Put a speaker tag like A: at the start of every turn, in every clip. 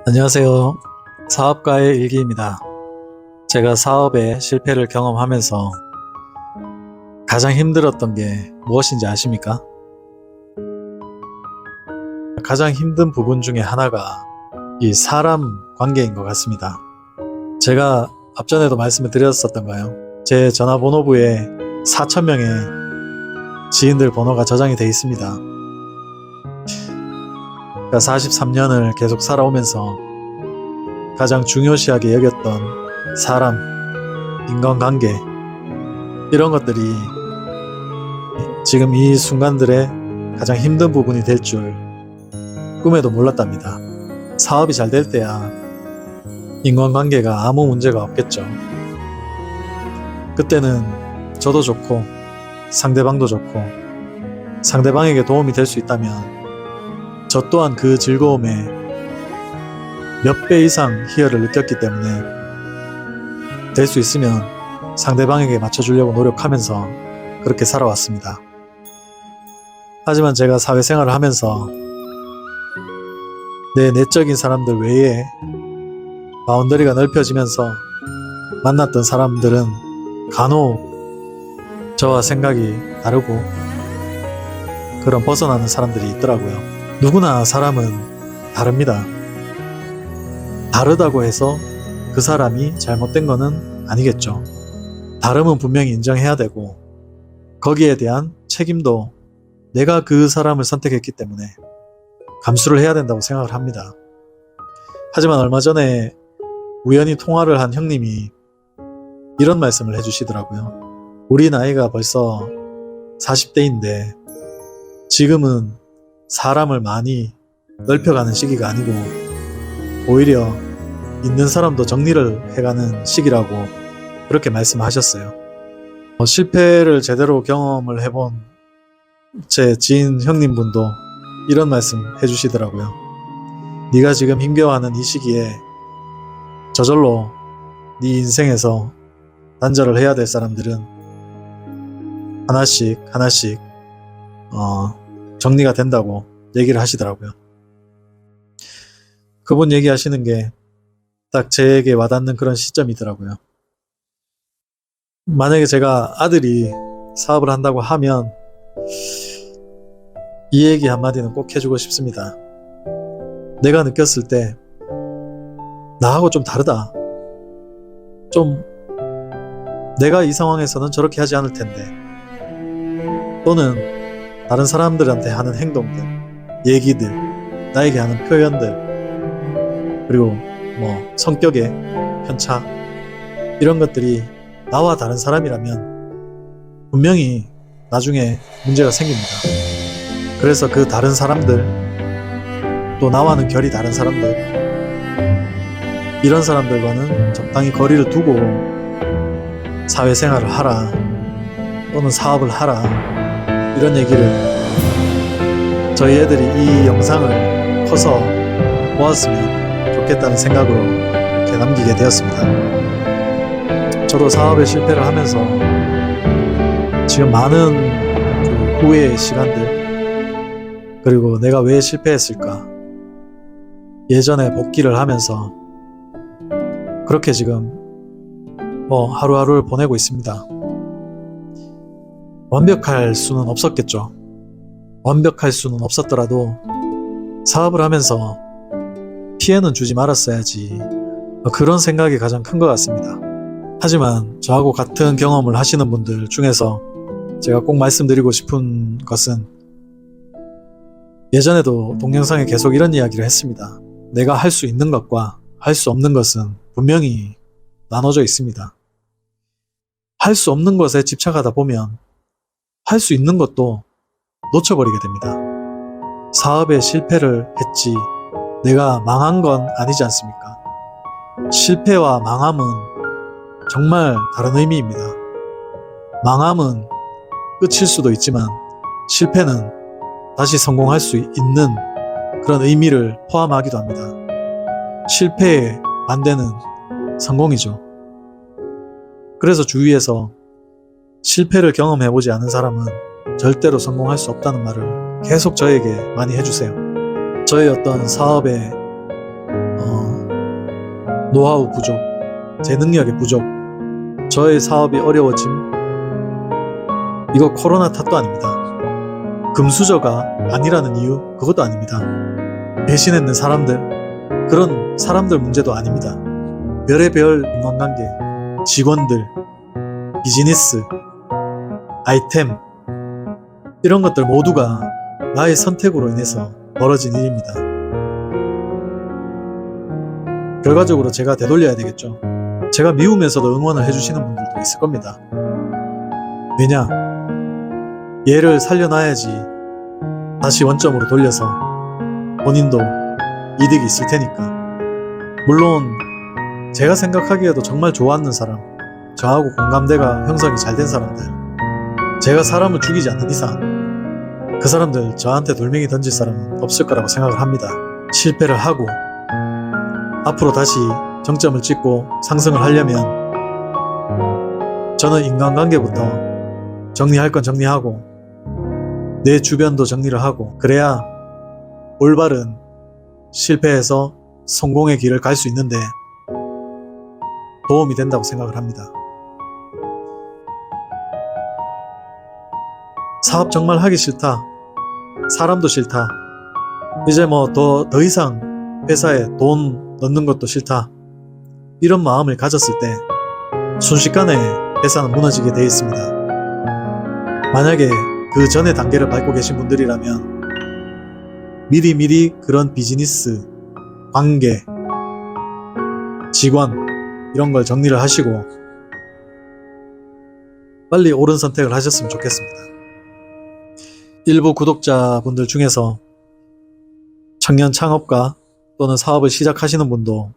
A: 안녕하세요. 사업가의 일기입니다. 제가 사업에 실패를 경험하면서 가장 힘들었던 게 무엇인지 아십니까? 가장 힘든 부분 중에 하나가 이 사람 관계인 것 같습니다. 제가 앞전에도 말씀을 드렸었던가요? 제 전화번호부에 4,000명의 지인들 번호가 저장이 되어 있습니다. 43년을 계속 살아오면서 가장 중요시하게 여겼던 사람, 인간관계, 이런 것들이 지금 이 순간들의 가장 힘든 부분이 될 줄 꿈에도 몰랐답니다. 사업이 잘 될 때야 인간관계가 아무 문제가 없겠죠. 그때는 저도 좋고 상대방도 좋고 상대방에게 도움이 될 수 있다면 저 또한 그 즐거움에 몇 배 이상 희열을 느꼈기 때문에 될 수 있으면 상대방에게 맞춰주려고 노력하면서 그렇게 살아왔습니다. 하지만 제가 사회생활을 하면서 내 내적인 사람들 외에 바운더리가 넓혀지면서 만났던 사람들은 간혹 저와 생각이 다르고 그런 벗어나는 사람들이 있더라고요. 누구나 사람은 다릅니다. 다르다고 해서 그 사람이 잘못된 거는 아니겠죠. 다름은 분명히 인정해야 되고 거기에 대한 책임도 내가 그 사람을 선택했기 때문에 감수를 해야 된다고 생각을 합니다. 하지만 얼마 전에 우연히 통화를 한 형님이 이런 말씀을 해주시더라고요. 우리 나이가 벌써 40대인데 지금은 사람을 많이 넓혀가는 시기가 아니고 오히려 있는 사람도 정리를 해가는 시기라고 그렇게 말씀하셨어요. 실패를 제대로 경험을 해본 제 지인 형님분도 이런 말씀 해주시더라고요. 네가 지금 힘겨워하는 이 시기에 저절로 네 인생에서 단절을 해야 될 사람들은 하나씩 정리가 된다고 얘기를 하시더라고요. 그분 얘기하시는 게 딱 제게 와닿는 그런 시점이더라고요. 만약에 제가 아들이 사업을 한다고 하면 이 얘기 한마디는 꼭 해주고 싶습니다. 내가 느꼈을 때 나하고 좀 다르다. 좀 내가 이 상황에서는 저렇게 하지 않을 텐데 또는 다른 사람들한테 하는 행동들, 얘기들, 나에게 하는 표현들, 그리고 성격의 편차, 이런 것들이 나와 다른 사람이라면 분명히 나중에 문제가 생깁니다. 그래서 그 다른 사람들, 또 나와는 결이 다른 사람들, 이런 사람들과는 적당히 거리를 두고 사회생활을 하라, 또는 사업을 하라, 이런 얘기를 저희 애들이 이 영상을 커서 보았으면 좋겠다는 생각으로 이렇게 남기게 되었습니다. 저도 사업에 실패를 하면서 지금 많은 그 후회의 시간들, 그리고 내가 왜 실패했을까, 예전에 복기를 하면서 그렇게 지금 하루하루를 보내고 있습니다. 완벽할 수는 없었겠죠. 완벽할 수는 없었더라도 사업을 하면서 피해는 주지 말았어야지, 그런 생각이 가장 큰 것 같습니다. 하지만 저하고 같은 경험을 하시는 분들 중에서 제가 꼭 말씀드리고 싶은 것은, 예전에도 동영상에 계속 이런 이야기를 했습니다. 내가 할 수 있는 것과 할 수 없는 것은 분명히 나눠져 있습니다. 할 수 없는 것에 집착하다 보면 할 수 있는 것도 놓쳐버리게 됩니다. 사업에 실패를 했지 내가 망한 건 아니지 않습니까? 실패와 망함은 정말 다른 의미입니다. 망함은 끝일 수도 있지만 실패는 다시 성공할 수 있는 그런 의미를 포함하기도 합니다. 실패의 반대는 성공이죠. 그래서 주위에서 실패를 경험해보지 않은 사람은 절대로 성공할 수 없다는 말을 계속 저에게 많이 해주세요. 저의 어떤 사업의 노하우 부족, 제 능력의 부족, 저의 사업이 어려워짐, 이거 코로나 탓도 아닙니다. 금수저가 아니라는 이유, 그것도 아닙니다. 배신했는 사람들, 그런 사람들 문제도 아닙니다. 별의별 인간관계, 직원들, 비즈니스, 아이템, 이런 것들 모두가 나의 선택으로 인해서 벌어진 일입니다. 결과적으로 제가 되돌려야 되겠죠. 제가 미우면서도 응원을 해주시는 분들도 있을 겁니다. 왜냐? 얘를 살려놔야지 다시 원점으로 돌려서 본인도 이득이 있을 테니까. 물론 제가 생각하기에도 정말 좋아하는 사람, 저하고 공감대가 형성이 잘 된 사람들, 제가 사람을 죽이지 않는 이상 그 사람들 저한테 돌멩이 던질 사람은 없을 거라고 생각을 합니다. 실패를 하고 앞으로 다시 정점을 찍고 상승을 하려면 저는 인간관계부터 정리할 건 정리하고 내 주변도 정리를 하고, 그래야 올바른 실패에서 성공의 길을 갈 수 있는데 도움이 된다고 생각을 합니다. 사업 정말 하기 싫다, 사람도 싫다, 이제 뭐 더 이상 회사에 돈 넣는 것도 싫다, 이런 마음을 가졌을 때 순식간에 회사는 무너지게 되어 있습니다. 만약에 그 전의 단계를 밟고 계신 분들이라면 미리 그런 비즈니스, 관계, 직원 이런 걸 정리를 하시고 빨리 옳은 선택을 하셨으면 좋겠습니다. 일부 구독자분들 중에서 청년 창업가 또는 사업을 시작하시는 분도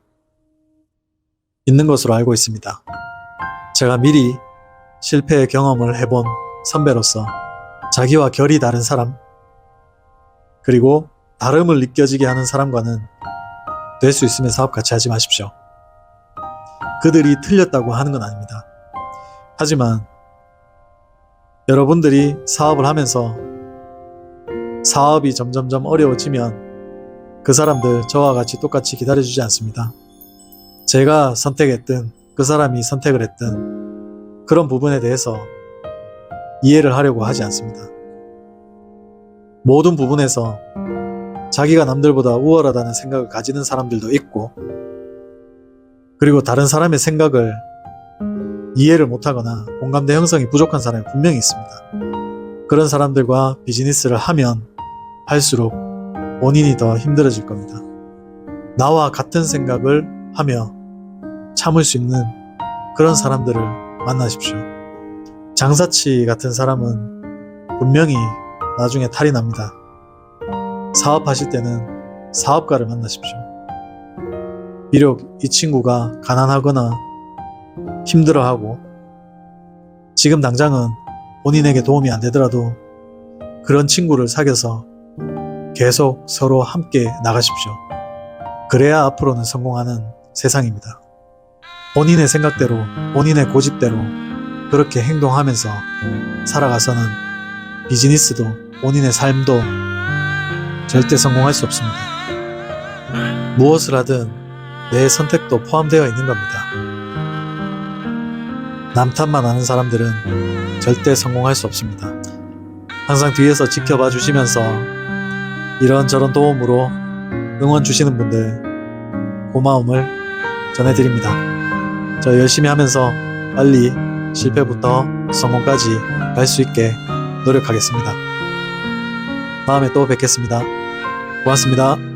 A: 있는 것으로 알고 있습니다. 제가 미리 실패의 경험을 해본 선배로서 자기와 결이 다른 사람, 그리고 다름을 느껴지게 하는 사람과는 될 수 있으면 사업 같이 하지 마십시오. 그들이 틀렸다고 하는 건 아닙니다. 하지만 여러분들이 사업을 하면서 사업이 점점점 어려워지면 그 사람들 저와 같이 똑같이 기다려주지 않습니다. 제가 선택했든 그 사람이 선택을 했든 그런 부분에 대해서 이해를 하려고 하지 않습니다. 모든 부분에서 자기가 남들보다 우월하다는 생각을 가지는 사람들도 있고, 그리고 다른 사람의 생각을 이해를 못하거나 공감대 형성이 부족한 사람이 분명히 있습니다. 그런 사람들과 비즈니스를 하면 할수록 본인이 더 힘들어질 겁니다. 나와 같은 생각을 하며 참을 수 있는 그런 사람들을 만나십시오. 장사치 같은 사람은 분명히 나중에 탈이 납니다. 사업하실 때는 사업가를 만나십시오. 비록 이 친구가 가난하거나 힘들어하고 지금 당장은 본인에게 도움이 안 되더라도 그런 친구를 사귀어서 계속 서로 함께 나가십시오. 그래야 앞으로는 성공하는 세상입니다. 본인의 생각대로, 본인의 고집대로 그렇게 행동하면서 살아가서는 비즈니스도 본인의 삶도 절대 성공할 수 없습니다. 무엇을 하든 내 선택도 포함되어 있는 겁니다. 남 탓만 하는 사람들은 절대 성공할 수 없습니다. 항상 뒤에서 지켜봐 주시면서 이런저런 도움으로 응원 주시는 분들 고마움을 전해드립니다. 저 열심히 하면서 빨리 실패부터 성공까지 갈 수 있게 노력하겠습니다. 다음에 또 뵙겠습니다. 고맙습니다.